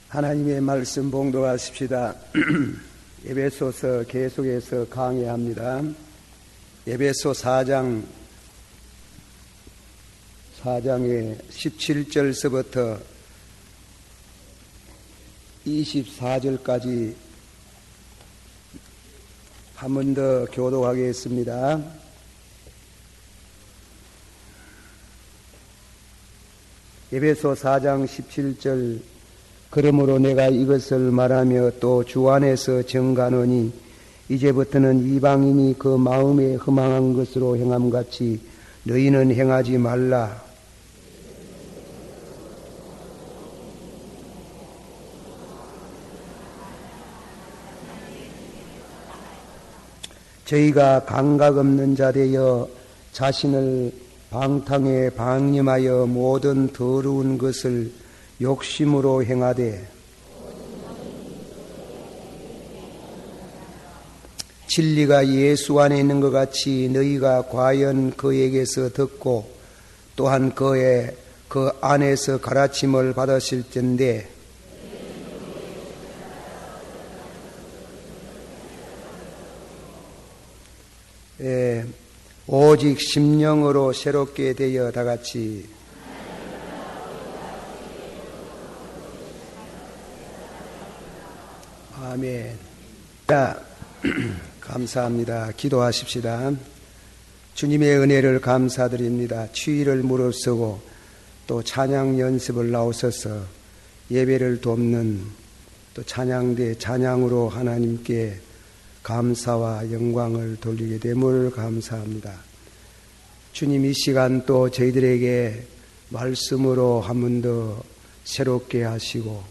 하나님의 말씀 봉독하십시다. 에베소서 계속해서 강의합니다. 에베소 4장의 17절서부터 24절까지 한 번 더 교독하겠습니다. 에베소 4장 17절 그러므로 내가 이것을 말하며 또 주 안에서 정하노니 이제부터는 이방인이 그 마음에 허망한 것으로 행함같이 너희는 행하지 말라. 저희가 감각 없는 자 되어 자신을 방탕에 방임하여 모든 더러운 것을 욕심으로 행하되 진리가 예수 안에 있는 것 같이 너희가 과연 그에게서 듣고 또한 그 안에서 가르침을 받았을 텐데 오직 심령으로 새롭게 되어 다같이 아멘. 자, 감사합니다. 기도하십시다. 주님의 은혜를 감사드립니다. 추위를 무릅쓰고 또 찬양 연습을 나오셔서 예배를 돕는 또 찬양대 찬양으로 하나님께 감사와 영광을 돌리게 됨을 감사합니다. 주님 이 시간 또 저희들에게 말씀으로 한 번 더 새롭게 하시고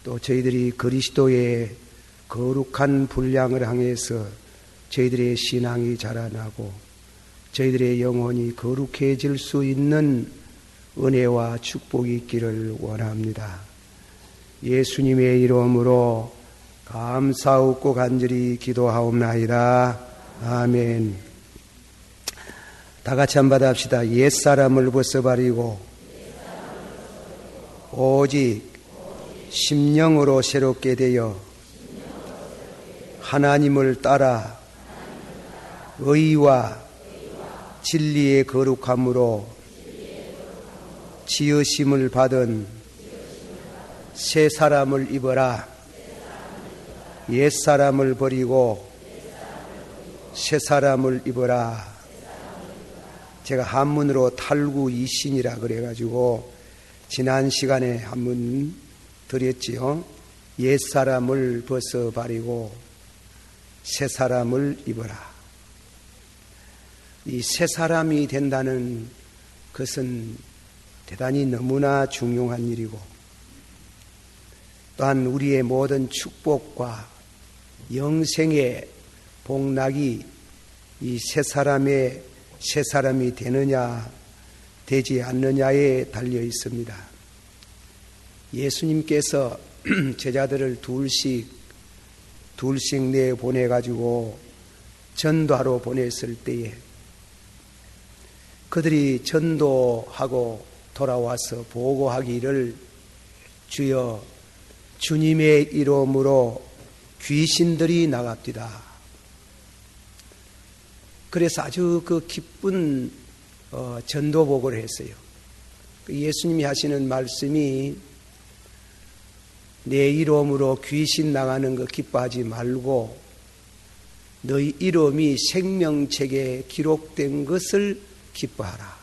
또 저희들이 그리스도의 거룩한 분량을 향해서 저희들의 신앙이 자라나고 저희들의 영혼이 거룩해질 수 있는 은혜와 축복이 있기를 원합니다. 예수님의 이름으로 감사하고 간절히 기도하옵나이다. 아멘. 다 같이 한번 받읍시다. 옛사람을 벗어버리고 오직 심령으로 새롭게 되어 하나님을 따라 의와 진리의 거룩함으로 지으심을 받은 새 사람을 입어라. 옛사람을 버리고 새 사람을 입어라. 제가 한문으로 탈구이신이라 그래가지고 지난 시간에 한번 드렸지요. 옛사람을 벗어버리고 새 사람을 입어라. 이 새 사람이 된다는 것은 대단히 너무나 중요한 일이고 또한 우리의 모든 축복과 영생의 복락이 이 새 사람이 되느냐 되지 않느냐에 달려 있습니다. 예수님께서 제자들을 둘씩 내보내가지고 전도하러 보냈을 때에 그들이 전도하고 돌아와서 보고하기를 주여 주님의 이름으로 귀신들이 나갑디다. 그래서 아주 그 기쁜 전도복을 했어요. 예수님이 하시는 말씀이 내 이름으로 귀신 나가는 거 기뻐하지 말고 너희 이름이 생명책에 기록된 것을 기뻐하라.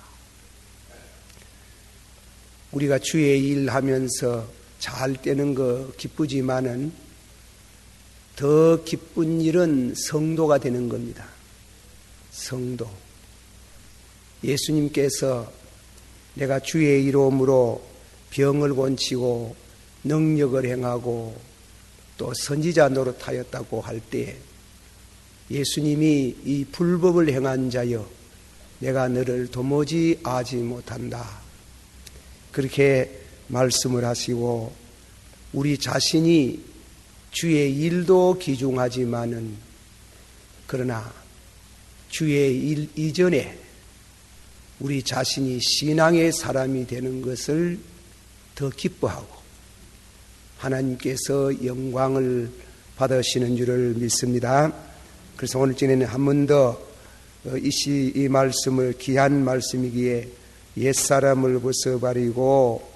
우리가 주의 일 하면서 잘 되는 거 기쁘지만은 더 기쁜 일은 성도가 되는 겁니다. 성도. 예수님께서 내가 주의 이름으로 병을 고치고 능력을 행하고 또 선지자 노릇하였다고 할 때 예수님이 이 불법을 행한 자여 내가 너를 도무지 아지 못한다. 그렇게 말씀을 하시고 우리 자신이 주의 일도 귀중하지만은 그러나 주의 일 이전에 우리 자신이 신앙의 사람이 되는 것을 더 기뻐하고 하나님께서 영광을 받으시는 줄을 믿습니다. 그래서 오늘 저녁에는 한 번 더 이 말씀을, 귀한 말씀이기에 옛사람을 벗어버리고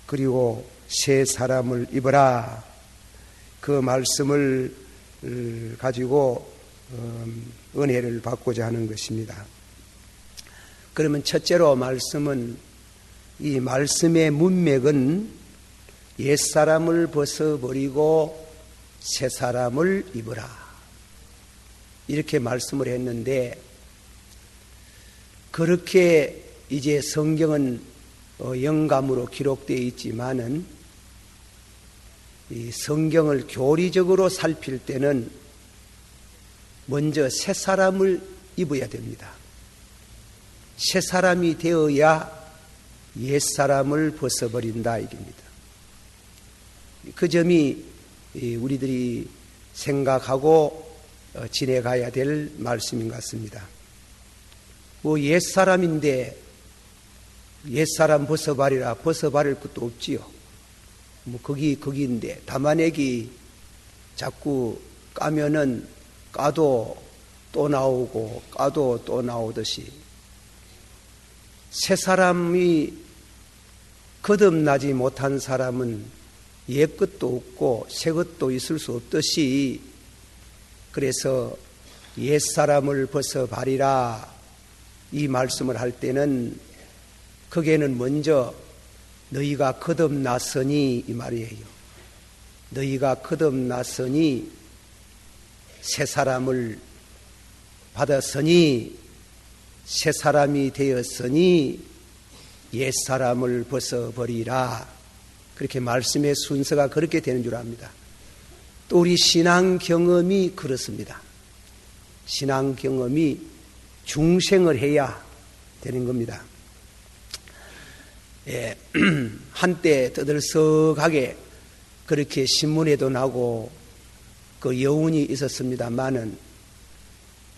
그리고 새 사람을 입어라, 그 말씀을 가지고 은혜를 받고자 하는 것입니다. 그러면 첫째로 말씀은, 이 말씀의 문맥은 옛사람을 벗어버리고 새 사람을 입어라, 이렇게 말씀을 했는데, 그렇게 이제 성경은 영감으로 기록되어 있지만은 이 성경을 교리적으로 살필 때는 먼저 새 사람을 입어야 됩니다. 새 사람이 되어야 옛 사람을 벗어버린다 이겁니다. 그 점이 우리들이 생각하고 지내가야 될 말씀인 것 같습니다. 뭐 옛사람인데 옛사람 벗어버리라, 벗어버릴 것도 없지요. 뭐 거기인데 담아내기 자꾸 까면은 까도 또 나오고 까도 또 나오듯이, 새 사람이 거듭나지 못한 사람은 옛 것도 없고 새 것도 있을 수 없듯이, 그래서 옛사람을 벗어버리라 이 말씀을 할 때는 거기에는 먼저 너희가 거듭났으니 이 말이에요. 너희가 거듭났으니 새 사람을 받았으니 새 사람이 되었으니 옛 사람을 벗어버리라, 그렇게 말씀의 순서가 그렇게 되는 줄 압니다. 또 우리 신앙 경험이 그렇습니다. 신앙 경험이 중생을 해야 되는 겁니다. 예, 한때 떠들썩하게 그렇게 신문에도 나고 그 여운이 있었습니다만은,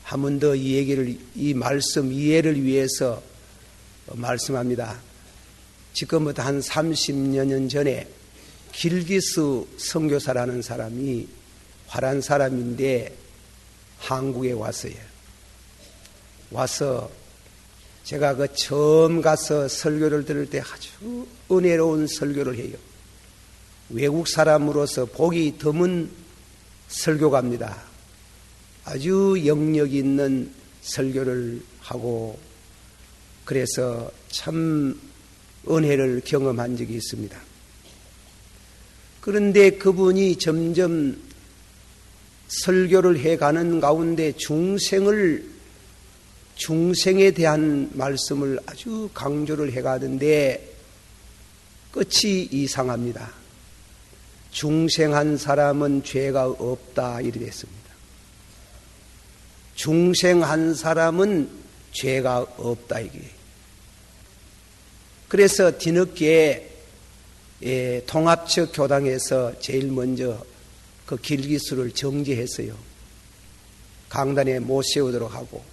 한 번 더 이 얘기를, 이 말씀 이해를 위해서 말씀합니다. 지금부터 한 30여 년 전에 길기스 선교사라는 사람이, 화란 사람인데 한국에 왔어요. 와서 제가 그 처음 가서 설교를 들을 때 아주 은혜로운 설교를 해요. 외국 사람으로서 복이 드문 설교가입니다. 아주 영역 있는 설교를 하고, 그래서 참 은혜를 경험한 적이 있습니다. 그런데 그분이 점점 설교를 해가는 가운데 중생에 대한 말씀을 아주 강조를 해가는데 끝이 이상합니다. 중생한 사람은 죄가 없다 이렇게 했습니다. 중생한 사람은 죄가 없다 이게. 그래서 뒤늦게 통합적 교당에서 제일 먼저 그 길기수를 정지했어요. 강단에 못 세우도록 하고.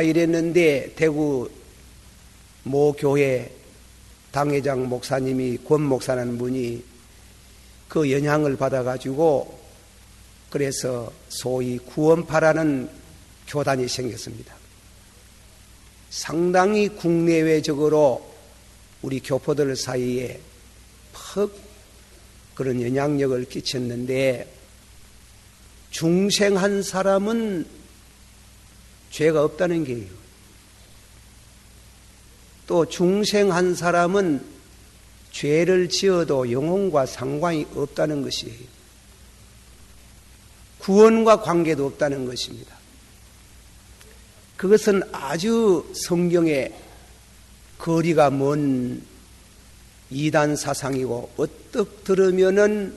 이랬는데 대구 모 교회 당회장 목사님이, 권 목사라는 분이 그 영향을 받아가지고, 그래서 소위 구원파라는 교단이 생겼습니다. 상당히 국내외적으로 우리 교포들 사이에 퍽 그런 영향력을 끼쳤는데, 중생한 사람은 죄가 없다는 게요. 또 중생한 사람은 죄를 지어도 영혼과 상관이 없다는 것이에요. 구원과 관계도 없다는 것입니다. 그것은 아주 성경에 거리가 먼 이단 사상이고, 어떻게 들으면은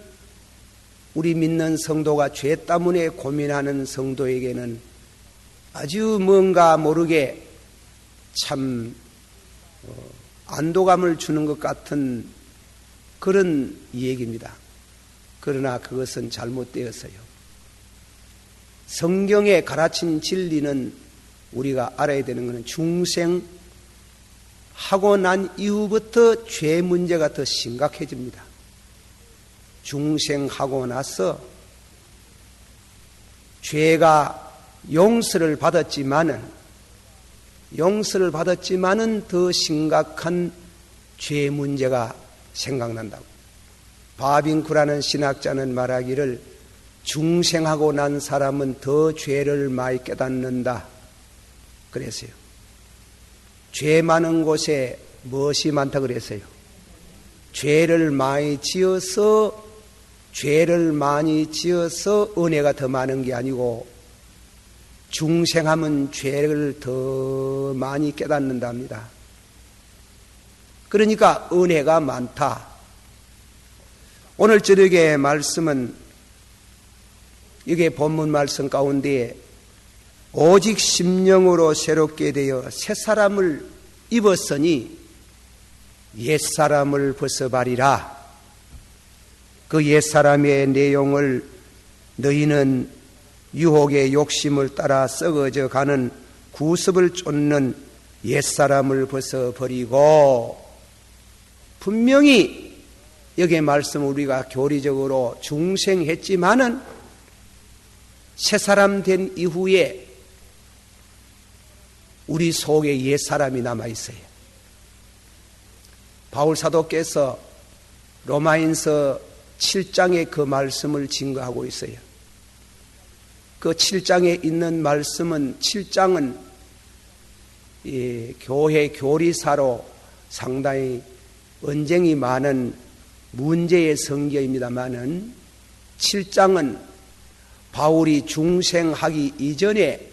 우리 믿는 성도가 죄 때문에 고민하는 성도에게는 아주 뭔가 모르게 참 안도감을 주는 것 같은 그런 얘기입니다. 그러나 그것은 잘못되었어요. 성경에 가르친 진리는 우리가 알아야 되는 것은 중생하고 난 이후부터 죄 문제가 더 심각해집니다. 중생하고 나서 죄가 용서를 받았지만은 더 심각한 죄 문제가 생각난다고. 바빙크라는 신학자는 말하기를 중생하고 난 사람은 더 죄를 많이 깨닫는다 그랬어요. 죄 많은 곳에 무엇이 많다 그랬어요? 죄를 많이 지어서 은혜가 더 많은 게 아니고 중생하면 죄를 더 많이 깨닫는답니다. 그러니까 은혜가 많다. 오늘 저녁의 말씀은 이게 본문 말씀 가운데 오직 심령으로 새롭게 되어 새 사람을 입었으니 옛사람을 벗어버리라. 그 옛사람의 내용을 너희는 유혹의 욕심을 따라 썩어져 가는 구습을 쫓는 옛사람을 벗어버리고, 분명히 여기에 말씀 우리가 교리적으로 중생했지만은 새사람 된 이후에 우리 속에 옛사람이 남아있어요. 바울 사도께서 로마인서 7장에 그 말씀을 증거하고 있어요. 그 7장에 있는 말씀은 7장은 교회 교리사로 상당히 언쟁이 많은 문제의 성경입니다마는 7장은 바울이 중생하기 이전에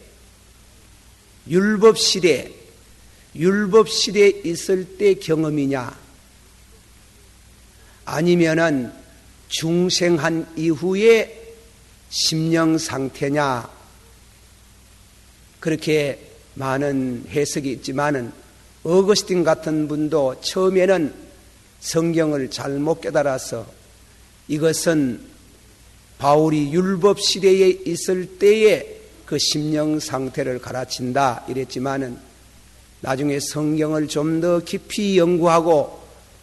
율법시대 있을 때 경험이냐 아니면은 중생한 이후에 심령 상태냐, 그렇게 많은 해석이 있지만은 어거스틴 같은 분도 처음에는 성경을 잘못 깨달아서 이것은 바울이 율법 시대에 있을 때의 그 심령 상태를 가르친다 이랬지만은 나중에 성경을 좀 더 깊이 연구하고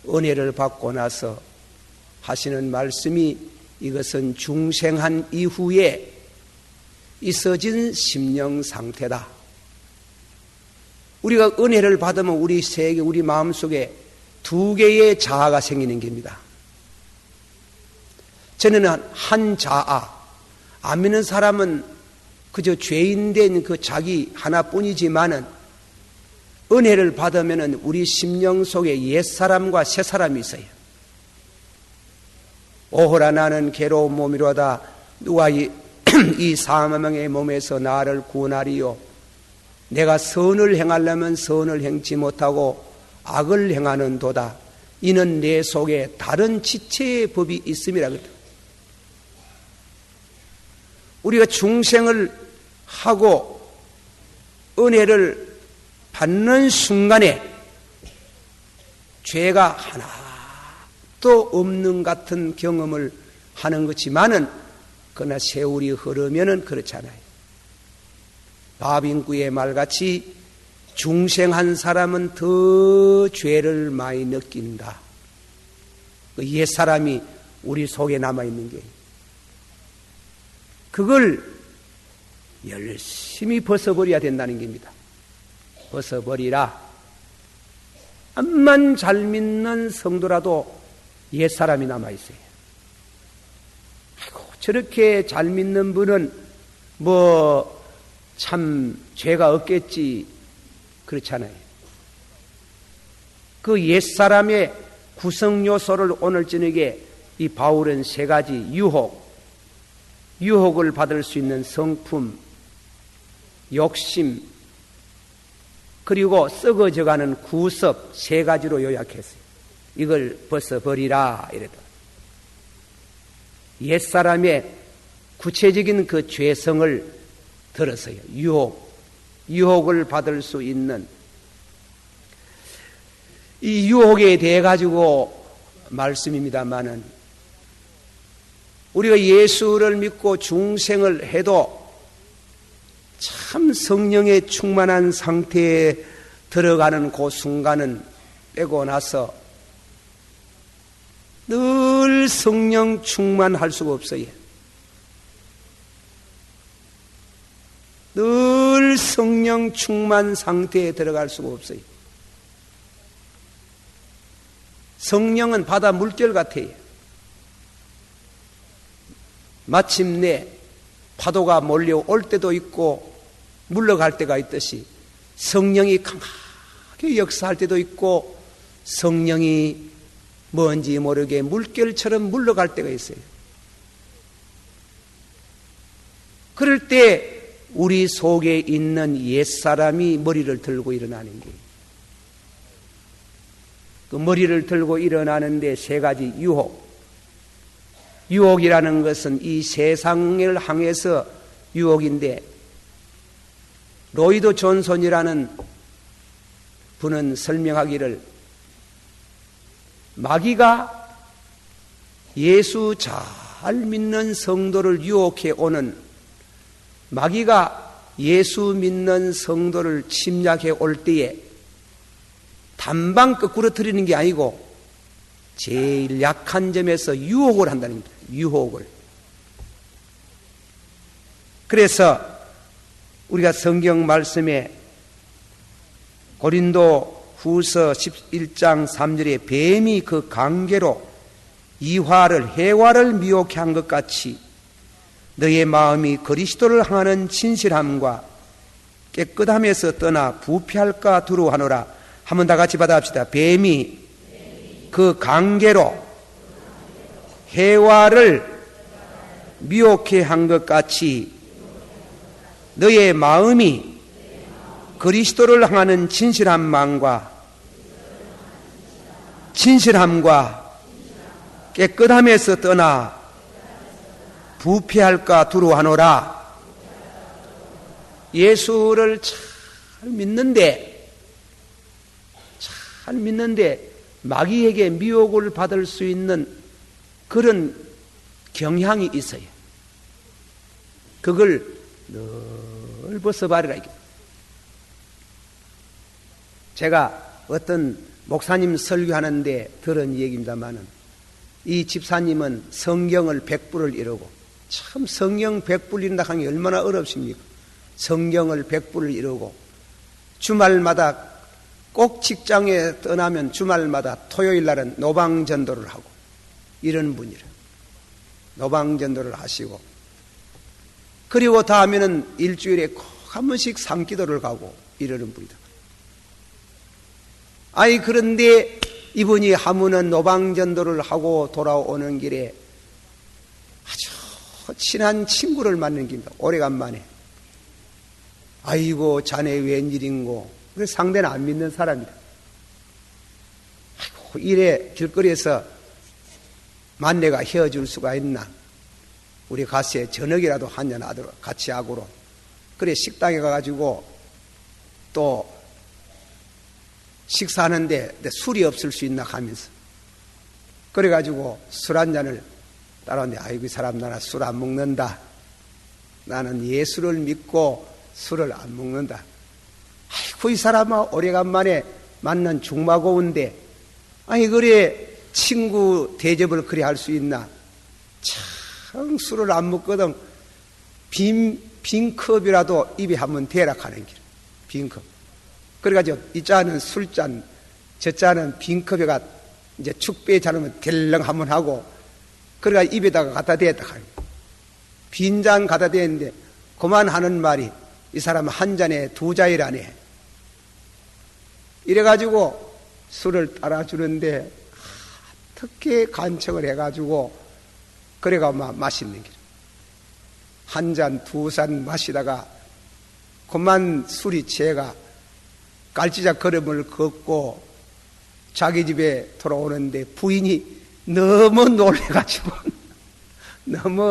은혜를 받고 나서 하시는 말씀이 이것은 중생한 이후에 있어진 심령 상태다. 우리가 은혜를 받으면 우리 세계, 우리 마음속에 두 개의 자아가 생기는 겁니다. 저는 한 자아, 안 믿는 사람은 그저 죄인된 그 자기 하나뿐이지만은 은혜를 받으면은 우리 심령 속에 옛사람과 새사람이 있어요. 오호라 나는 괴로운 몸이로다. 누가 이 사망의 몸에서 나를 구원하리요. 내가 선을 행하려면 선을 행치 못하고 악을 행하는 도다. 이는 내 속에 다른 지체의 법이 있음이라 그랬다. 우리가 중생을 하고 은혜를 받는 순간에 죄가 하나도 없는 같은 경험을 하는 것이지만은 그러나 세월이 흐르면은 그렇잖아요. 바빙구의 말같이 중생한 사람은 더 죄를 많이 느낀다. 그 옛사람이 우리 속에 남아있는 게 그걸 열심히 벗어버려야 된다는 겁니다. 벗어버리라. 암만 잘 믿는 성도라도 옛사람이 남아있어요. 아이고, 저렇게 잘 믿는 분은 참 죄가 없겠지 그렇잖아요. 그 옛사람의 구성요소를 오늘 저녁에 이 바울은 세 가지 유혹을 받을 수 있는 성품, 욕심, 그리고 썩어져가는 구습 세 가지로 요약했어요. 이걸 벗어버리라 이랬다. 옛사람의 구체적인 그 죄성을 들었어요. 유혹을 받을 수 있는 이 유혹에 대해 가지고 말씀입니다마는 우리가 예수를 믿고 중생을 해도 참 성령에 충만한 상태에 들어가는 그 순간은 빼고 나서 늘 성령 충만할 수가 없어요. 늘 성령 충만 상태에 들어갈 수가 없어요. 성령은 바다 물결 같아요. 마침내 파도가 몰려올 때도 있고 물러갈 때가 있듯이 성령이 강하게 역사할 때도 있고 성령이 뭔지 모르게 물결처럼 물러갈 때가 있어요. 그럴 때 우리 속에 있는 옛사람이 머리를 들고 일어나는 거예요. 그 머리를 들고 일어나는데 세 가지 유혹. 유혹이라는 것은 이 세상을 향해서 유혹인데, 로이드 존슨이라는 분은 설명하기를, 마귀가 예수 잘 믿는 성도를 유혹해 오는, 마귀가 예수 믿는 성도를 침략해 올 때에 단방 거꾸로 들이는 게 아니고 제일 약한 점에서 유혹을 한다는 겁니다. 유혹을. 그래서 우리가 성경 말씀에 고린도 후서 11장 3절에 뱀이 그 관계로 해와를 미혹해 한 것 같이 너의 마음이 그리스도를 향하는 진실함과 깨끗함에서 떠나 부패할까 두려워하노라. 한번 다 같이 받아합시다. 뱀이 그 관계로 해와를 미혹해 한 것 같이 너의 마음이 그리스도를 향하는 진실함과 깨끗함에서 떠나 부패할까 두려워하노라. 예수를 잘 믿는데 마귀에게 미혹을 받을 수 있는 그런 경향이 있어요. 그걸 늘 벗어버리라. 제가 어떤 목사님 설교하는데 들은 얘기입니다마는, 이 집사님은 성경을 100부를 이루고, 참 성경 100부를 이룬다 하는 게 얼마나 어렵습니까? 성경을 100부를 이루고 주말마다 꼭 직장에 떠나면 주말마다 토요일 날은 노방전도를 하고, 이런 분이라. 노방전도를 하시고, 그리고 다음에는 일주일에 꼭 한 번씩 상기도를 가고 이러는 분이다. 그런데 이분이 하면은 노방전도를 하고 돌아오는 길에 아주 친한 친구를 만난 겁니다. 오래간만에. 아이고 자네 웬일인고. 그래서 상대는 안 믿는 사람이다. 아이고 이래 길거리에서 만내가 헤어질 수가 있나. 우리 가서 저녁이라도 한잔 하도록 같이 하고로. 그래 식당에 가가지고 또 식사하는데 술이 없을 수 있나 하면서, 그래가지고 술 한 잔을 따라왔는데, 아이고 이 사람 나는 술 안 먹는다. 나는 예수를 믿고 술을 안 먹는다. 아이고 이 사람아 오래간만에 만난 중마고운데 그래 친구 대접을 그래 할 수 있나. 참 술을 안 먹거든. 빈 컵이라도 입에 한번 대라 하는 길. 빈 컵. 그래가지고 이 잔은 술잔, 저 잔은 빈 컵에가 이제 축배에 자르면 델렁 한번 하고, 그래가 입에다가 갖다 대었다 하는 거야. 빈잔 갖다 대는데 그만 하는 말이, 이 사람은 한 잔에 2자이라네. 이래가지고 술을 따라주는데 어떻게 간척을 해가지고 그래가 마시는 길. 한 잔, 2잔 마시다가 그만 술이 취해가 깔치자 걸음을 걷고 자기 집에 돌아오는데 부인이 너무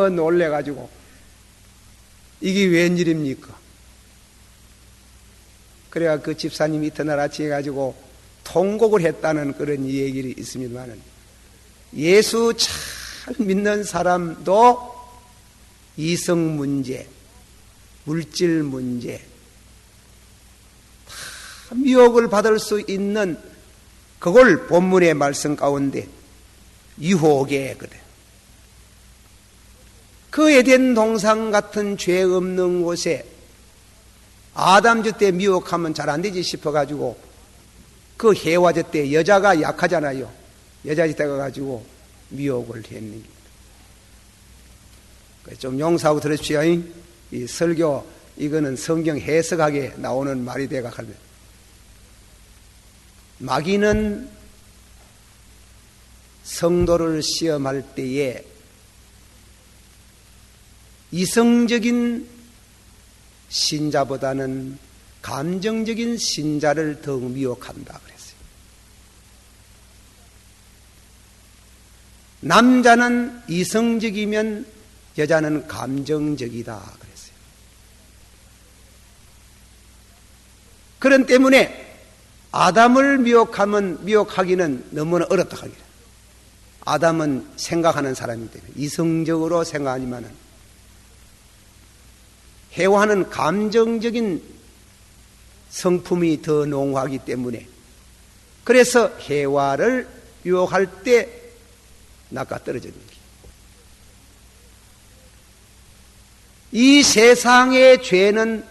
놀래가지고 이게 웬일입니까? 그래가 그 집사님이 이튿날 아침에 가지고 통곡을 했다는 그런 얘기가 있습니다만, 예수 잘 믿는 사람도 이성 문제, 물질 문제, 다 미혹을 받을 수 있는, 그걸 본문의 말씀 가운데 유혹에 그래. 그 에덴 동산 같은 죄 없는 곳에 아담 때 미혹하면 잘 안 되지 싶어가지고 그 해와 때 여자가 약하잖아요. 여자 때 가가지고 미혹을 했는. 좀 용서하고 들으십시오. 이 설교 이거는 성경 해석하게 나오는 말이 돼가 할매. 마귀는 성도를 시험할 때에 이성적인 신자보다는 감정적인 신자를 더욱 미혹한다 그랬어요. 남자는 이성적이면 여자는 감정적이다 그랬어요. 그런 때문에 아담을 미혹하기는 너무나 어렵다 하기를. 아담은 생각하는 사람이기 때문에 이성적으로 생각하지만은 해와는 감정적인 성품이 더 농후하기 때문에 그래서 해와를 유혹할 때 낚아 떨어지는 거예요. 이 세상의 죄는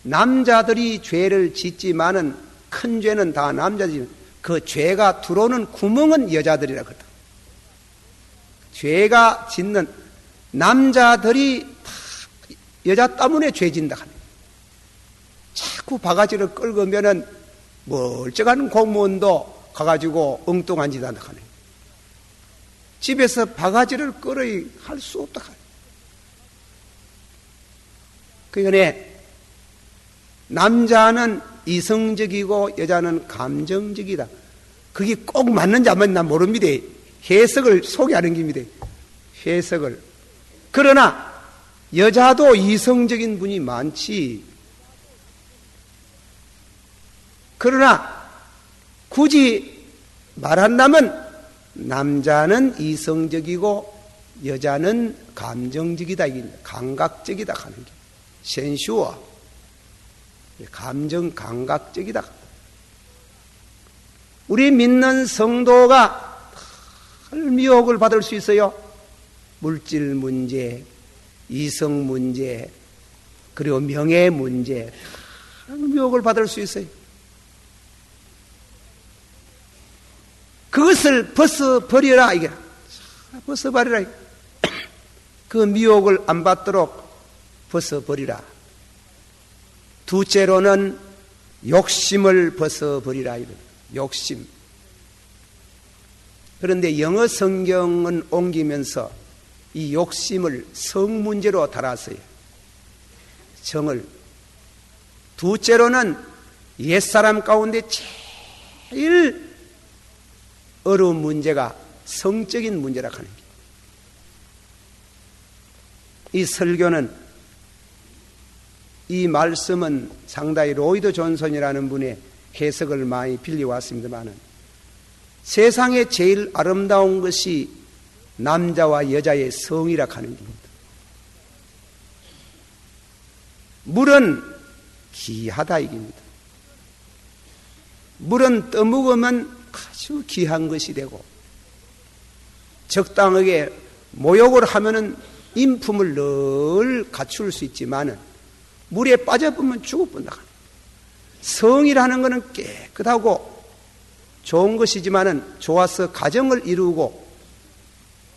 남자들이 죄를 짓지만은 큰 죄는 다 남자들이 그 죄가 들어오는 구멍은 여자들이라 그러다. 죄가 짓는 남자들이 다 여자 때문에 죄 짓는다 하네. 자꾸 바가지를 끌고면은 멀쩡한 공무원도 가가지고 엉뚱한 짓 한다 하네. 집에서 바가지를 끌어야 할 수 없다 하네. 그러니까 남자는 이성적이고 여자는 감정적이다. 그게 꼭 맞는지 안 맞는지 난 모릅니다. 해석을 소개하는 겁니다. 해석을. 그러나 여자도 이성적인 분이 많지. 그러나 굳이 말한다면 남자는 이성적이고 여자는 감정적이다. 감각적이다 하는 게. 센슈어. 감정 감각적이다. 우리 믿는 성도가 미혹을 받을 수 있어요. 물질 문제, 이성 문제, 그리고 명예 문제, 미혹을 받을 수 있어요. 그것을 벗어버려라, 이게. 벗어버리라. 그 미혹을 안 받도록 벗어버리라. 둘째로는 욕심을 벗어버리라. 욕심. 그런데 영어 성경은 옮기면서 이 욕심을 성 문제로 달았어요. 정을. 둘째로는 옛사람 가운데 제일 어려운 문제가 성적인 문제라 하는 게. 이 설교는 이 말씀은 상당히 로이드 존슨이라는 분의 해석을 많이 빌려왔습니다만은 세상에 제일 아름다운 것이 남자와 여자의 성이라 하는 겁니다. 물은 귀하다 이깁니다. 물은 떠먹으면 아주 귀한 것이 되고 적당하게 모욕을 하면은 인품을 늘 갖출 수 있지만은 물에 빠져보면 죽어본다. 성이라는 것은 깨끗하고 좋은 것이지만은 좋아서 가정을 이루고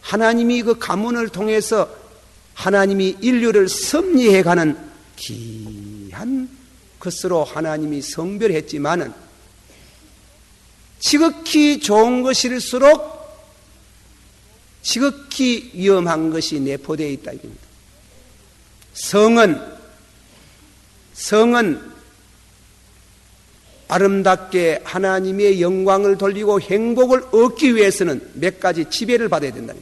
하나님이 그 가문을 통해서 하나님이 인류를 섭리해가는 귀한 것으로 하나님이 성별했지만은 지극히 좋은 것일수록 지극히 위험한 것이 내포되어 있다 이겁니다. 성은 아름답게 하나님의 영광을 돌리고 행복을 얻기 위해서는 몇 가지 지배를 받아야 된다.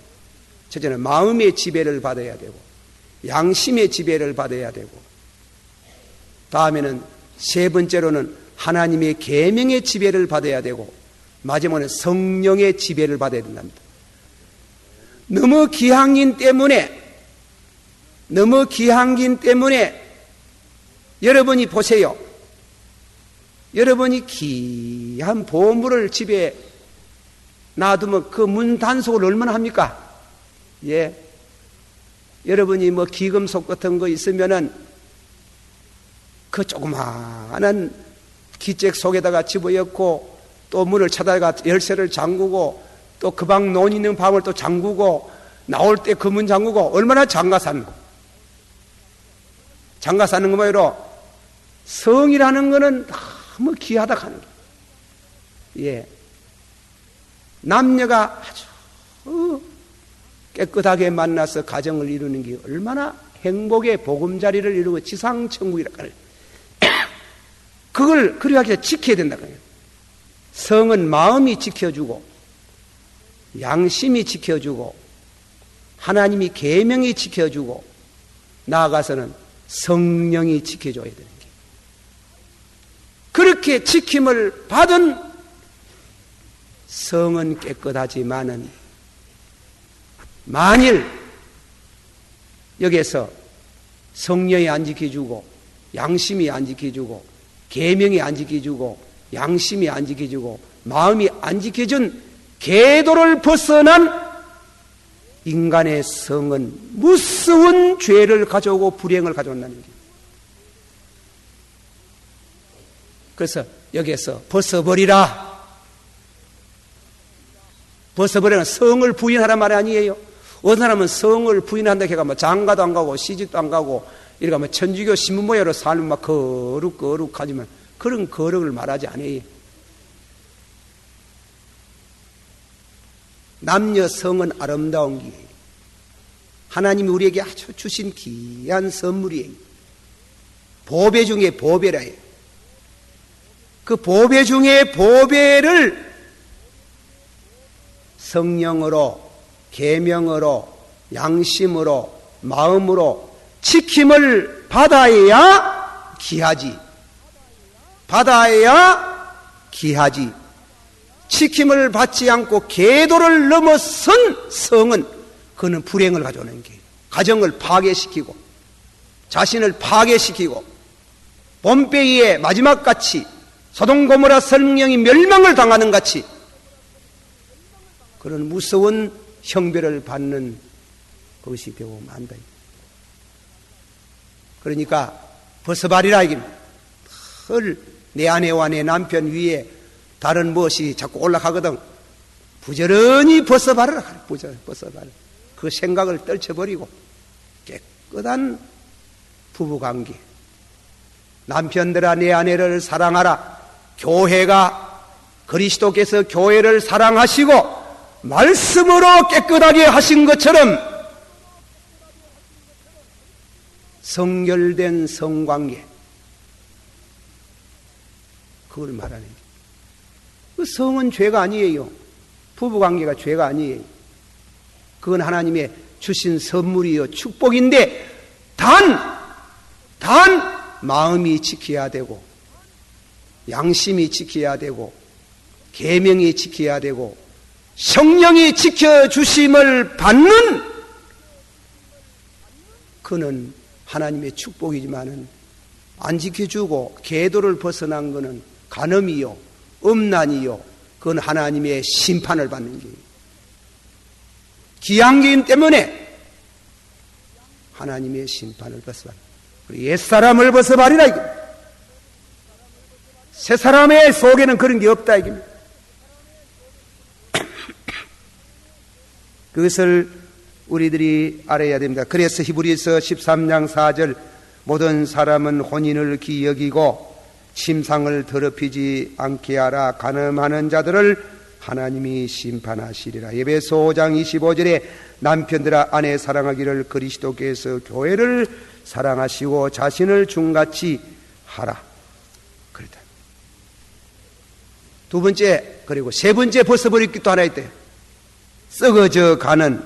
첫째는 마음의 지배를 받아야 되고 양심의 지배를 받아야 되고 다음에는 세 번째로는 하나님의 계명의 지배를 받아야 되고 마지막에는 성령의 지배를 받아야 된답니다. 너무 귀한 긴 때문에 여러분이 보세요. 여러분이 귀한 보물을 집에 놔두면 그 문 단속을 얼마나 합니까? 예. 여러분이 뭐 기금속 같은 거 있으면은 그 조그마한 기잭 속에다가 집어넣고 또 문을 찾아가 열쇠를 잠그고 또 그 방 논 있는 방을 또 잠그고 나올 때 그 문 잠그고 얼마나 장가 샀노? 장가 사는 거 뭐예요? 성이라는 거는 너무 귀하다 하는 거예요. 예. 남녀가 아주 깨끗하게 만나서 가정을 이루는 게 얼마나 행복의 보금자리를 이루고 지상천국이라 그래요. 그걸 그렇게 지켜야 된다고 해요. 성은 마음이 지켜주고 양심이 지켜주고 하나님이 계명이 지켜주고 나아가서는 성령이 지켜줘야 되는 게 그렇게 지킴을 받은 성은 깨끗하지만은 만일 여기에서 성령이 안 지켜주고 양심이 안 지켜주고 계명이 안 지켜주고 양심이 안 지켜주고 마음이 안 지켜준 계도를 벗어난 인간의 성은 무서운 죄를 가져오고 불행을 가져온다는 거예요. 그래서 여기에서 벗어버리라. 벗어버리는 성을 부인하란 말이 아니에요. 어떤 사람은 성을 부인한다 해가 뭐 장가도 안 가고 시집도 안 가고 이러가 뭐 천주교 신문 모양으로 살면 막 거룩하지만 그런 거룩을 말하지 않아요. 남녀 성은 아름다운 기회예요. 하나님이 우리에게 아주 주신 귀한 선물이에요. 보배 중에 보배라 해요. 그 보배 중에 보배를 성령으로 계명으로 양심으로 마음으로 지킴을 받아야 귀하지. 받아야 귀하지. 지킴을 받지 않고 계도를 넘어선 성은 그는 불행을 가져오는 게 가정을 파괴시키고 자신을 파괴시키고 봄베이의 마지막같이 소돔고모라 성령이 멸망을 당하는 같이 그런 무서운 형벌을 받는 것이 되고 만다. 그러니까 벗어버리라 이깁니다. 내 아내와 내 남편 위에 다른 무엇이 자꾸 올라가거든. 부지런히 벗어버려라. 벗어버려. 그 생각을 떨쳐버리고 깨끗한 부부관계. 남편들아 내 아내를 사랑하라. 교회가 그리스도께서 교회를 사랑하시고 말씀으로 깨끗하게 하신 것처럼 성결된 성관계 그걸 말하는 거예요. 그 성은 죄가 아니에요. 부부관계가 죄가 아니에요. 그건 하나님의 주신 선물이요 축복인데 단 마음이 지켜야 되고 양심이 지켜야 되고 계명이 지켜야 되고 성령이 지켜주심을 받는 그는 하나님의 축복이지만은 안 지켜주고 계도를 벗어난 그는 간음이요 음란이요 그건 하나님의 심판을 받는 거예요. 기양기임 때문에 하나님의 심판을 벗어버려. 옛사람을 벗어버리라 이겁니다. 새사람의 속에는 그런 게 없다 이겁니다. 그것을 우리들이 알아야 됩니다. 그래서 히브리서 13장 4절 모든 사람은 혼인을 귀히 여기고 침상을 더럽히지 않게 하라. 간음하는 자들을 하나님이 심판하시리라. 에베소 5장 25절에 남편들아 아내 사랑하기를 그리스도께서 교회를 사랑하시고 자신을 중같이 하라. 그렇다. 두 번째 그리고 세 번째 벗어버릴 게 또 하나 있대요. 썩어져 가는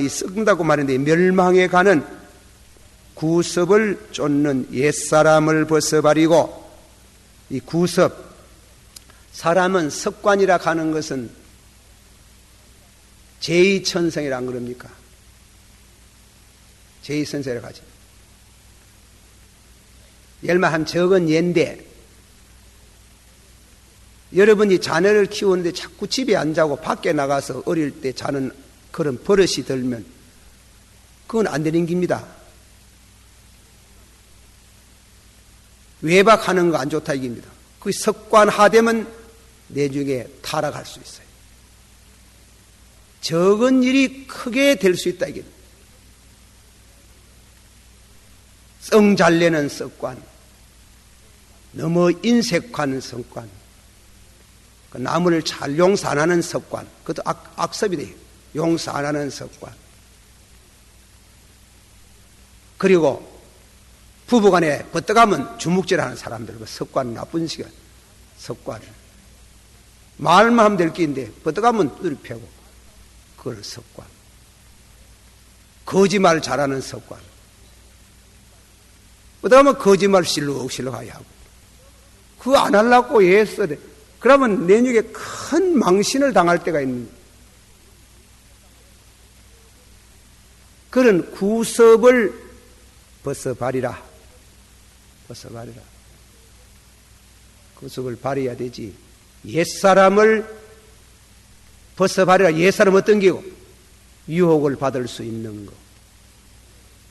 이 썩는다고 말했는데 멸망에 가는 구습을 쫓는 옛사람을 벗어버리고 이 구습 사람은 습관이라 하는 것은 제2천성이란 그럽니까? 제2선생이라고 하죠. 얼마 한 적은 예인데 여러분이 자녀를 키우는데 자꾸 집에 안 자고 밖에 나가서 어릴 때 자는 그런 버릇이 들면 그건 안 되는 겁니다. 외박하는 거 안 좋다 이깁니다. 그 습관화되면 내중에 타락할 수 있어요. 적은 일이 크게 될 수 있다 이게. 썽 잘 내는 습관, 너무 인색하는 습관, 남을 잘 용서 안 하는 습관, 그것도 악습이 돼요. 용서 안 하는 습관. 그리고 부부간에 버떡하면 주묵질하는 사람들, 그 습관, 나쁜 시간, 습관. 말만 하면 될 게인데 버떡하면 두드려 패고, 그걸 습관. 거짓말 잘하는 습관. 버떡하면 거짓말 실룩실룩하게 하고, 그거 안 하려고 애써야 돼. 그러면 내년에 큰 망신을 당할 때가 있는 거예요. 그런 구습을 벗어버리라. 벗어버리라. 구습을 버려야 되지. 옛사람을 벗어버리라. 옛사람 어떤 게고? 유혹을 받을 수 있는 거.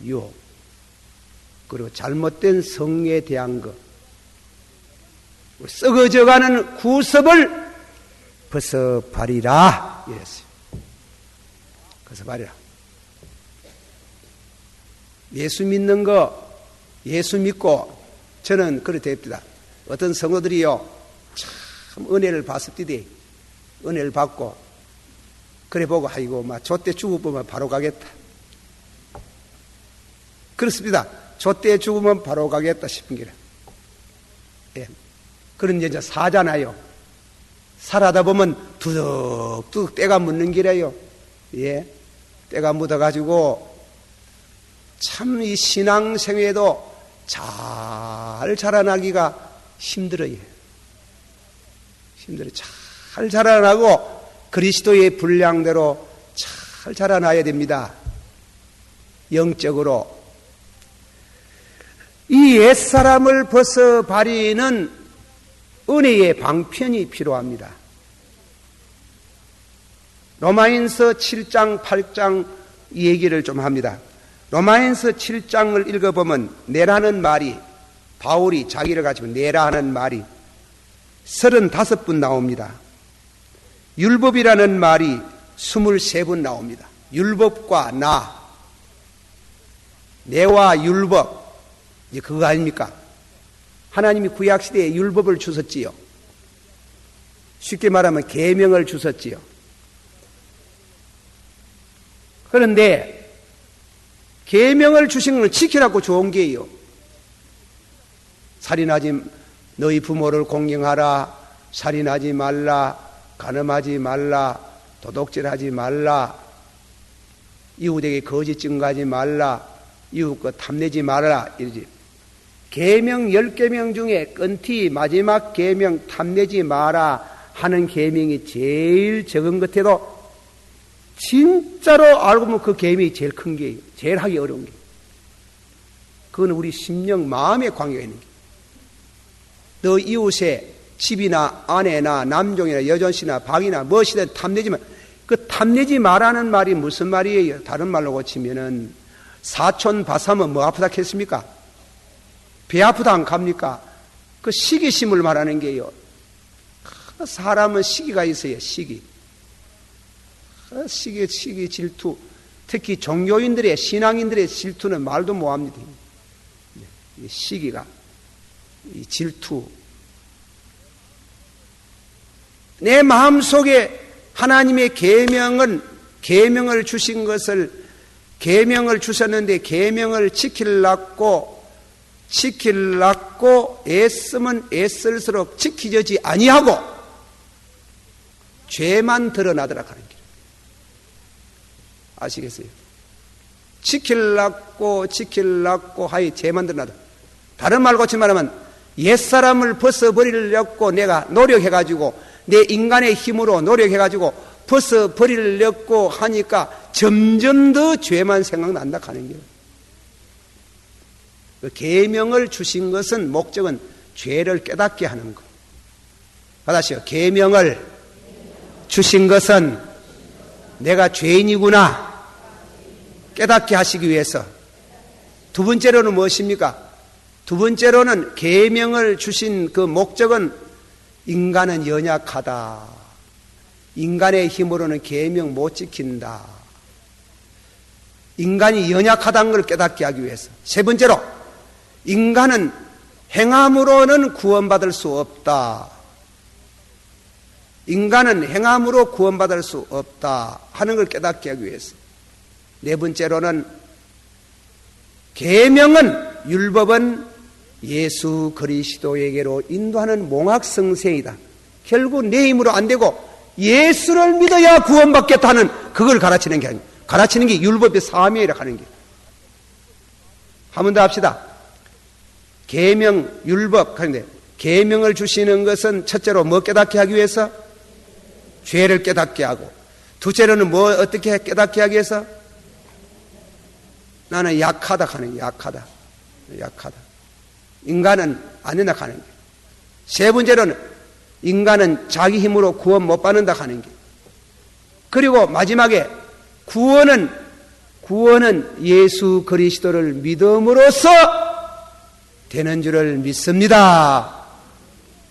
유혹. 그리고 잘못된 성에 대한 거. 썩어져가는 구습을 벗어버리라. 이랬어요. 벗어버리라. 예수 믿는 거, 예수 믿고, 저는 그렇게 됩니다. 어떤 성도들이요, 참 은혜를 봤을 때, 은혜를 받고, 그래 보고, 아이고, 막, 저때 죽으면 바로 가겠다. 그렇습니다. 저때 죽으면 바로 가겠다 싶은 게라. 예. 그런 여자 사잖아요. 살아다 보면 두둑두둑 때가 묻는 길이에요. 예. 때가 묻어가지고, 참 이 신앙생활에도 잘 자라나기가 힘들어요. 힘들어요. 잘 자라나고 그리스도의 분량대로 잘 자라나야 됩니다. 영적으로. 이 옛사람을 벗어버리는 은혜의 방편이 필요합니다. 로마인서 7장, 8장 이 얘기를 좀 합니다. 로마인서 7장을 읽어보면 내라는 말이, 바울이 자기를 가지고 내라는 말이 35번 나옵니다. 율법이라는 말이 23번 나옵니다. 율법과 나, 내와 율법, 이제 그거 아닙니까? 하나님이 구약시대에 율법을 주셨지요. 쉽게 말하면 계명을 주셨지요. 그런데 계명을 주신 것은 지키라고 좋은 게요. 살인하지, 너희 부모를 공경하라, 살인하지 말라, 간음하지 말라, 도둑질하지 말라, 이웃에게 거짓 증거하지 말라, 이웃 거 탐내지 말라, 이러지. 계명 10계명 중에 끈티 마지막 계명 탐내지 마라 하는 계명이 제일 적은 것 같아도 진짜로 알고 보면 그 계명이 제일 큰 게예요. 제일 하기 어려운 게. 그건 우리 심령 마음의 관계가 있는 게. 너 이웃의 집이나 아내나 남종이나 여전씨나 박이나 무엇이든 탐내지만, 그 탐내지 마라는 말이 무슨 말이에요? 다른 말로 고치면은 사촌 바사면 뭐 아프다 했습니까? 배 아프다 안 갑니까? 그 시기심을 말하는 게요. 사람은 시기가 있어요. 시기, 질투. 특히 종교인들의, 신앙인들의 질투는 말도 못합니다. 시기가, 이 질투. 내 마음속에 하나님의 계명을 주신 것을, 계명을 주셨는데 계명을 지키려고 애쓰면 애쓸수록 지키지 아니하고 죄만 드러나더라 하는 길. 아시겠어요? 지키려고 하여 죄만 드러나더라. 다른 말 고치 말하면 옛사람을 벗어버리려고 내가 노력해가지고, 내 인간의 힘으로 노력해가지고 벗어버리려고 하니까 점점 더 죄만 생각난다 하는 거예요. 그 계명을 주신 것은, 목적은 죄를 깨닫게 하는 거. 받아시오. 계명을 주신 것은 내가 죄인이구나 깨닫게 하시기 위해서. 두 번째로는 무엇입니까? 두 번째로는 계명을 주신 그 목적은 인간은 연약하다. 인간의 힘으로는 계명 못 지킨다. 인간이 연약하다는 걸 깨닫게 하기 위해서. 세 번째로 인간은 행함으로는 구원받을 수 없다. 인간은 행함으로 구원받을 수 없다 하는 걸 깨닫게 하기 위해서. 네 번째로는 계명은 율법은 예수 그리스도에게로 인도하는 몽학성생이다. 결국 내 힘으로 안 되고 예수를 믿어야 구원받겠다는 그걸 가르치는 게 아닙니다. 가르치는 게 율법의 사명이라 하는 게. 한 번 더 합시다. 계명, 율법 하는데 계명을 주시는 것은 첫째로 뭐 깨닫게 하기 위해서? 죄를 깨닫게 하고, 둘째로는 뭐 어떻게 깨닫게 하기 위해서? 나는 약하다 하는 게. 약하다. 인간은 안 된다 하는 게. 세 번째로는 인간은 자기 힘으로 구원 못 받는다 하는 게. 그리고 마지막에 구원은 예수 그리스도를 믿음으로써 되는 줄을 믿습니다.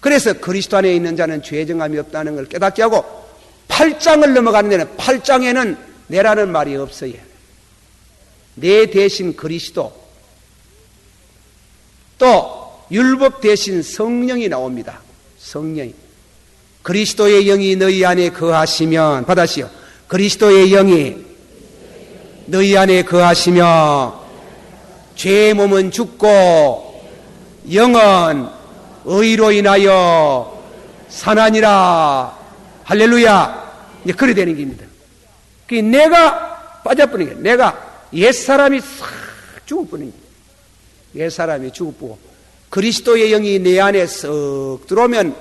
그래서 그리스도 안에 있는 자는 죄정함이 없다는 걸 깨닫게 하고 8장을 넘어가는 데는 8장에는 내라는 말이 없어요. 내 대신 그리스도, 또 율법 대신 성령이 나옵니다. 성령이. 그리스도의 영이 너희 안에 거하시면, 받아시오. 그리스도의 영이 너희 안에 거하시며 죄의 몸은 죽고 영은 의로 인하여 사나니라. 할렐루야. 이제 그래 되는 겁니다. 내가 빠져버린 거예요. 내가 옛사람이 싹 죽어버린 거예요. 옛사람이 죽어버리고 그리스도의 영이 내 안에 썩 들어오면,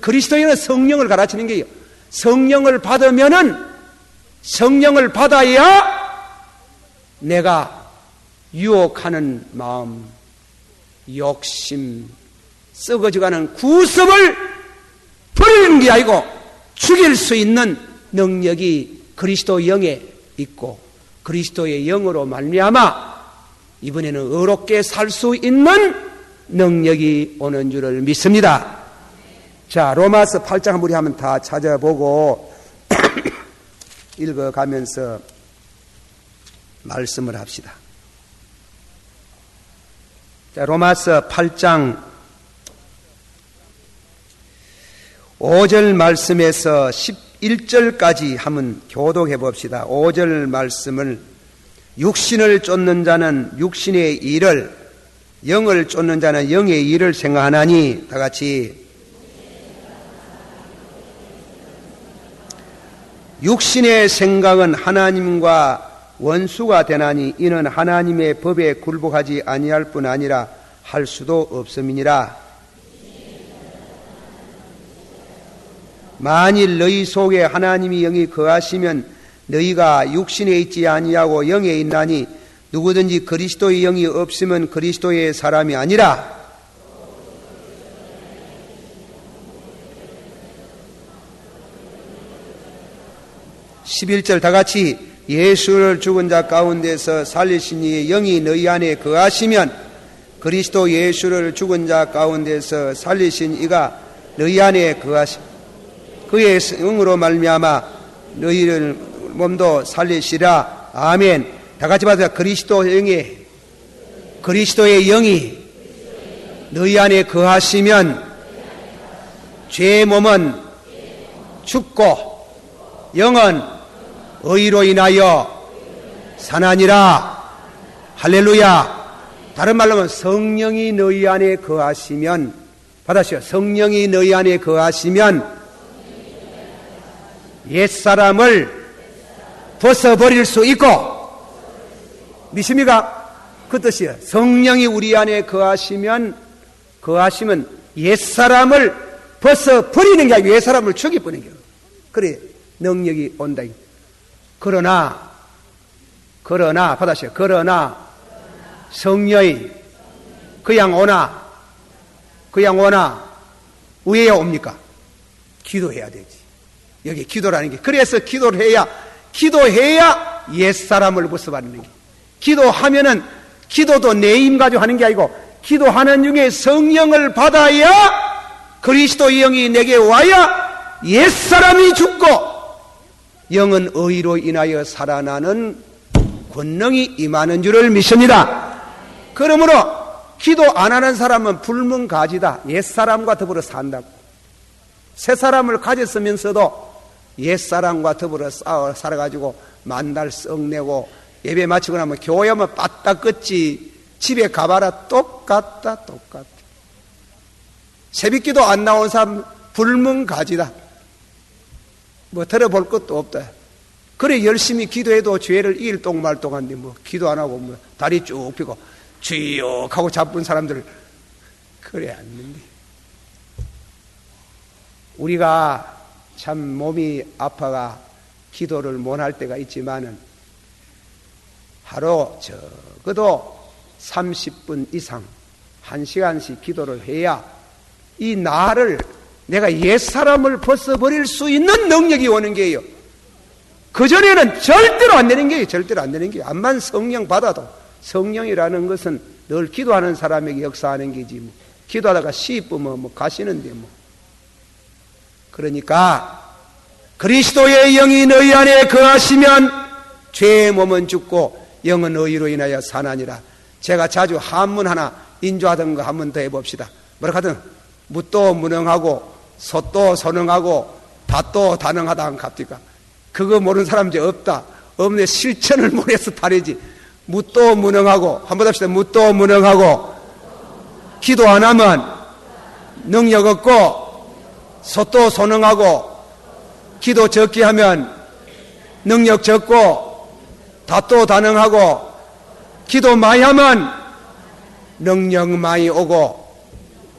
그리스도의 영은 성령을 가르치는 거예요. 성령을 받아야 내가 유혹하는 마음, 욕심, 썩어져가는 구습을 버리는 게 아니고 죽일 수 있는 능력이 그리스도 영에 있고, 그리스도의 영으로 말미암아 이번에는 의롭게 살 수 있는 능력이 오는 줄을 믿습니다. 자, 로마서 8장 한번 우리 한번 다 찾아보고 읽어가면서 말씀을 합시다. 자, 로마서 8장 5절 말씀에서 11절까지 한번 교독해 봅시다. 5절 말씀을 육신을 쫓는 자는 육신의 일을, 영을 쫓는 자는 영의 일을 생각하나니, 다 같이 육신의 생각은 하나님과 원수가 되나니 이는 하나님의 법에 굴복하지 아니할 뿐 아니라 할 수도 없음이니라. 만일 너희 속에 하나님이 영이 거하시면 너희가 육신에 있지 아니하고 영에 있나니 누구든지 그리스도의 영이 없으면 그리스도의 사람이 아니라. 11절 다 같이 예수를 죽은 자 가운데서 살리신 이의 영이 너희 안에 거하시면 그리스도 예수를 죽은 자 가운데서 살리신 이가 너희 안에 거하시 그의 영으로 말미암아 너희를 몸도 살리시라. 아멘. 다 같이 받으세요. 그리스도의 영이 너희 안에 거하시면 죄의 몸은 죽고 영은 의로 인하여 사나니라. 할렐루야. 다른 말로 하면 성령이 너희 안에 거하시면, 받아시오. 성령이 너희 안에 거하시면 옛사람을 벗어버릴 수 있고, 믿습니까? 그 뜻이에요. 성령이 우리 안에 거하시면 옛사람을 벗어버리는 게 아니고 옛사람을 죽여버리는 거예요. 그래 능력이 온다. 그러나 받아시오. 그러나 성령이 그냥 오나 위에 옵니까? 기도해야 되지. 여기 기도라는 게. 그래서 기도해야 옛사람을 벗어버리는 게. 기도하면은, 기도도 내 힘 가지고 하는 게 아니고, 기도하는 중에 성령을 받아야 그리스도의 영이 내게 와야 옛사람이 죽고 영은 의로 인하여 살아나는 권능이 임하는 줄을 믿습니다. 그러므로 기도 안 하는 사람은 불문가지다. 옛사람과 더불어 산다고. 새사람을 가졌으면서도 옛사람과 더불어 살아가지고 만날 썩내고 예배 마치고 나면 교회 오면 빠딱 껐지 집에 가봐라 똑같다. 새벽기도 안 나온 사람 불문가지다. 뭐 들어볼 것도 없다. 그래 열심히 기도해도 죄를 일동말동한데 뭐 기도 안 하고 뭐 다리 쭉 펴고 주여 하고 잡은 사람들 그래 않는데. 우리가 참 몸이 아파가 기도를 못할 때가 있지만은 하루 적어도 30분 이상 1시간씩 기도를 해야 이 나를 내가 옛사람을 벗어버릴 수 있는 능력이 오는 게예요. 그전에는 절대로 안 되는 게예요. 절대로 안 되는 게예요. 암만 성령 받아도 성령이라는 것은 늘 기도하는 사람에게 역사하는 게지 뭐. 기도하다가 씹으면 뭐 가시는데 뭐. 그러니까 그리스도의 영이 너희 안에 거하시면 죄의 몸은 죽고 영은 의로 인하여 사나니라. 제가 자주 한문 하나 인조하던 거 한 번 더 해봅시다. 뭐라 하든 묻도 무능하고 솥도 소능하고 닷도 다능하다 한 갑니까? 그거 모르는 사람 이제 없다. 없는데 실천을 못해서 다르지. 묻도 무능하고 한번 합시다. 묻도 무능하고 기도 안 하면 능력 없고 솥도 소능하고 기도 적게 하면 능력 적고 닷도 다능하고 기도 많이 하면 능력 많이 오고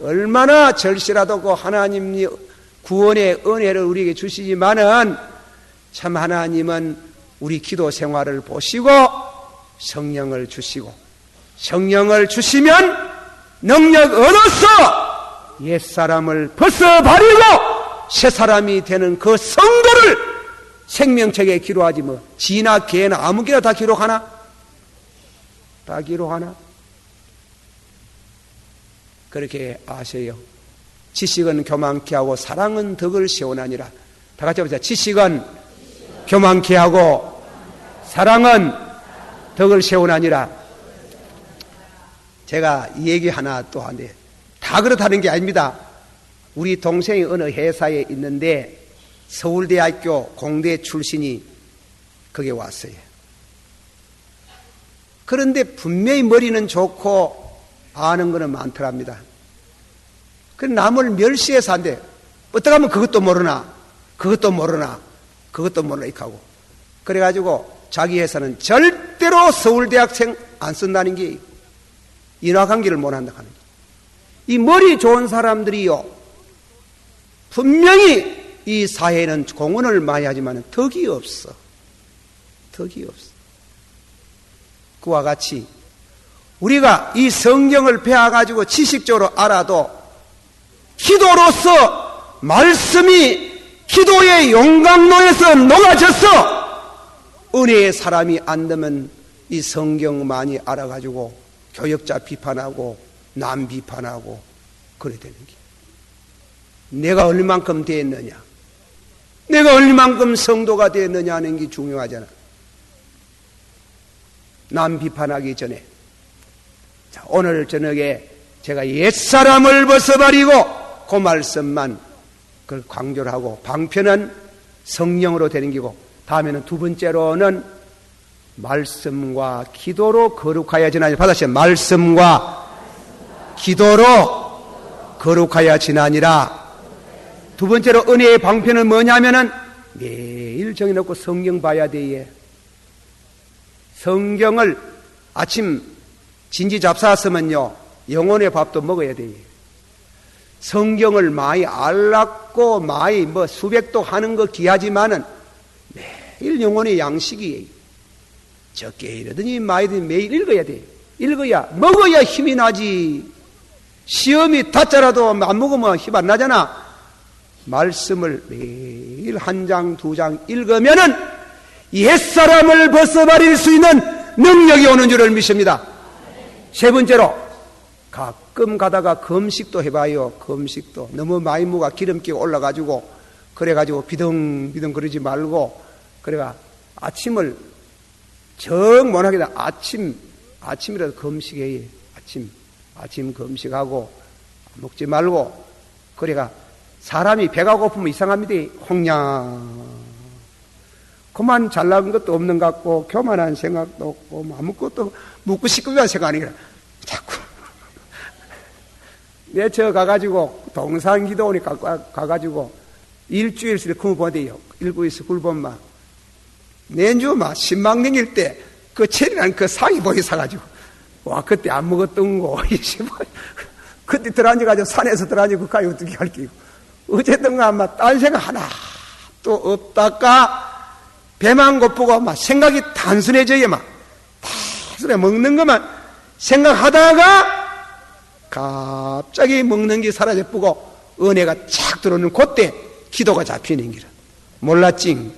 얼마나 절실하다고 하나님이 구원의 은혜를 우리에게 주시지만은 참 하나님은 우리 기도 생활을 보시고 성령을 주시고 성령을 주시면 능력 얻어서 옛사람을 벗어버리고 새사람이 되는 그 성도를 생명책에 기록하지 뭐 지나 개나 아무개나 다 기록하나? 다 기록하나? 그렇게 아세요. 지식은 교만케 하고 사랑은 덕을 세우나니라. 다 같이 해보자. 지식은 교만케 하고 사랑은 덕을 세우나니라. 제가 이 얘기 하나 또 하는데 다 그렇다는 게 아닙니다. 우리 동생이 어느 회사에 있는데 서울대학교 공대 출신이 거기에 왔어요. 그런데 분명히 머리는 좋고 아는 거는 많더랍니다. 그 남을 멸시해서 안 돼. 어떻게 하면 그것도 모르나 이렇게 하고. 그래가지고 자기 회사는 절대로 서울대학생 안 쓴다는 게 인화관계를 못 한다 하는 게. 이 머리 좋은 사람들이요. 분명히 이 사회는 공헌을 많이 하지만 덕이 없어. 그와 같이 우리가 이 성경을 배워가지고 지식적으로 알아도 기도로서 말씀이 기도의 용광로에서 녹아져서 은혜의 사람이 안 되면 이 성경 많이 알아가지고 교역자 비판하고 남 비판하고 그래 되는 게. 내가 얼마만큼 됐느냐, 내가 얼마만큼 성도가 됐느냐 하는 게 중요하잖아. 남 비판하기 전에. 자, 오늘 저녁에 제가 옛사람을 벗어버리고 그 말씀만 그걸 강조를 하고 방편은 성령으로 되는 기고 다음에는 두 번째로는 말씀과 기도로 거룩하여 지나니라. 받으세요. 말씀과 기도로 거룩하여 지나니라. 두 번째로 은혜의 방편은 뭐냐면은 매일 정해놓고 성경 봐야 돼. 성경을 아침 진지 잡사왔으면요 영혼의 밥도 먹어야 돼. 성경을 많이 알랐고 많이 뭐 수백도 하는 거 귀하지만은 매일 영혼의 양식이에요. 적게 이러더니 많이든 매일 읽어야 돼. 읽어야 먹어야 힘이 나지. 시험이 다짜라도 안 먹으면 힘 안 나잖아. 말씀을 매일 한 장, 두 장 읽으면은 옛사람을 벗어버릴 수 있는 능력이 오는 줄을 믿습니다. 세 번째로, 가끔 가다가 금식도 해봐요. 금식도. 너무 많이 먹어 기름기가 올라가지고, 그래가지고 비등비등 그러지 말고, 그래가 아침을 정 못하게 아침이라도 금식해요. 아침 금식하고, 먹지 말고, 그래가 사람이 배가 고프면 이상합니다. 홍냥. 그만 잘난 것도 없는 것 같고, 교만한 생각도 없고, 아무것도 묻고 싶은 생각이 아니라, 자꾸. 내저 가가지고, 동산기도원에 가가지고, 일주일씩 그거 보대요. 일부에서 굴본마. 내주 막, 신망냉일 때, 그 체리란 그 상이 보이 사가지고, 와, 그때 안 먹었던 거, 그때 들어앉아가지고, 산에서 들어앉아고, 가요, 어떻게 할게요. 어쨌든 아마 딴 생각 하나도 없다가, 배만 고프고, 막 생각이 단순해져요, 막. 단순해 먹는 것만 생각하다가, 갑자기 먹는 게 사라져보고, 은혜가 착 들어오는 그때 기도가 잡히는 기라. 몰랐징.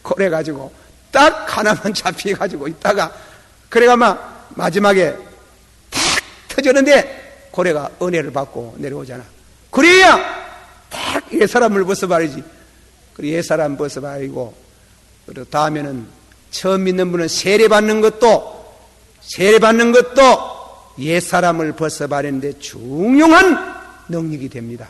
그래가지고, 딱 하나만 잡혀가지고 있다가, 그래가 막 마지막에 탁 터졌는데, 고래가 은혜를 받고 내려오잖아. 그래야 딱 옛사람을 벗어버리지. 그리고 옛사람 벗어버리고, 그리고 다음에는 처음 믿는 분은 세례받는 것도 옛사람을 벗어버리는데 중요한 능력이 됩니다.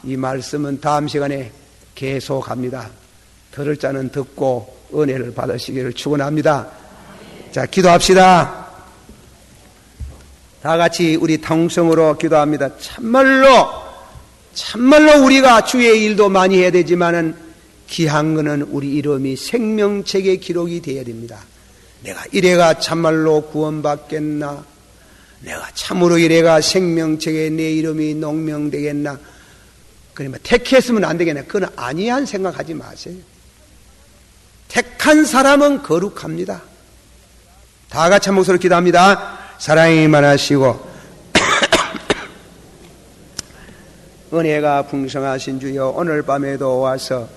이 말씀은 다음 시간에 계속합니다. 들을 자는 듣고 은혜를 받으시기를 축원합니다. 자, 기도합시다. 다 같이 우리 통성으로 기도합니다. 참말로 우리가 주의 일도 많이 해야 되지만은 귀한 거는 우리 이름이 생명책에 기록이 되어야 됩니다. 내가 이래가 참말로 구원받겠나? 내가 참으로 이래가 생명책에 내 이름이 농명되겠나? 그러면 택했으면 안 되겠네. 그건 아니한 생각하지 마세요. 택한 사람은 거룩합니다. 다 같이 한 목소리로 기도합니다. 사랑이 많으시고 은혜가 풍성하신 주여, 오늘 밤에도 와서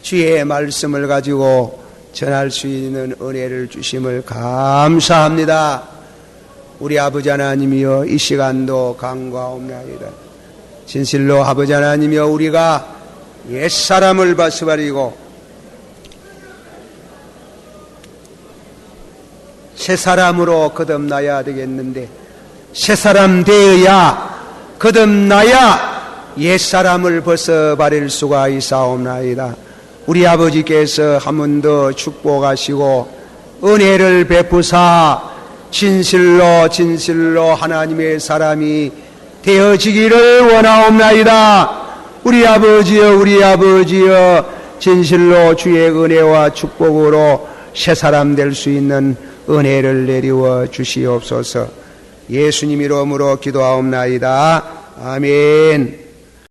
주의 말씀을 가지고 전할 수 있는 은혜를 주심을 감사합니다. 우리 아버지 하나님이여, 이 시간도 간구하옵나이다. 진실로 아버지 하나님이여, 우리가 옛사람을 벗어버리고 새사람으로 거듭나야 되겠는데, 새사람 되어야 거듭나야 옛사람을 벗어버릴 수가 있사옵나이다. 우리 아버지께서 한 번 더 축복하시고 은혜를 베푸사 진실로 하나님의 사람이 되어지기를 원하옵나이다. 우리 아버지여, 진실로 주의 은혜와 축복으로 새사람 될 수 있는 은혜를 내리워 주시옵소서. 예수님 이름으로 기도하옵나이다. 아멘.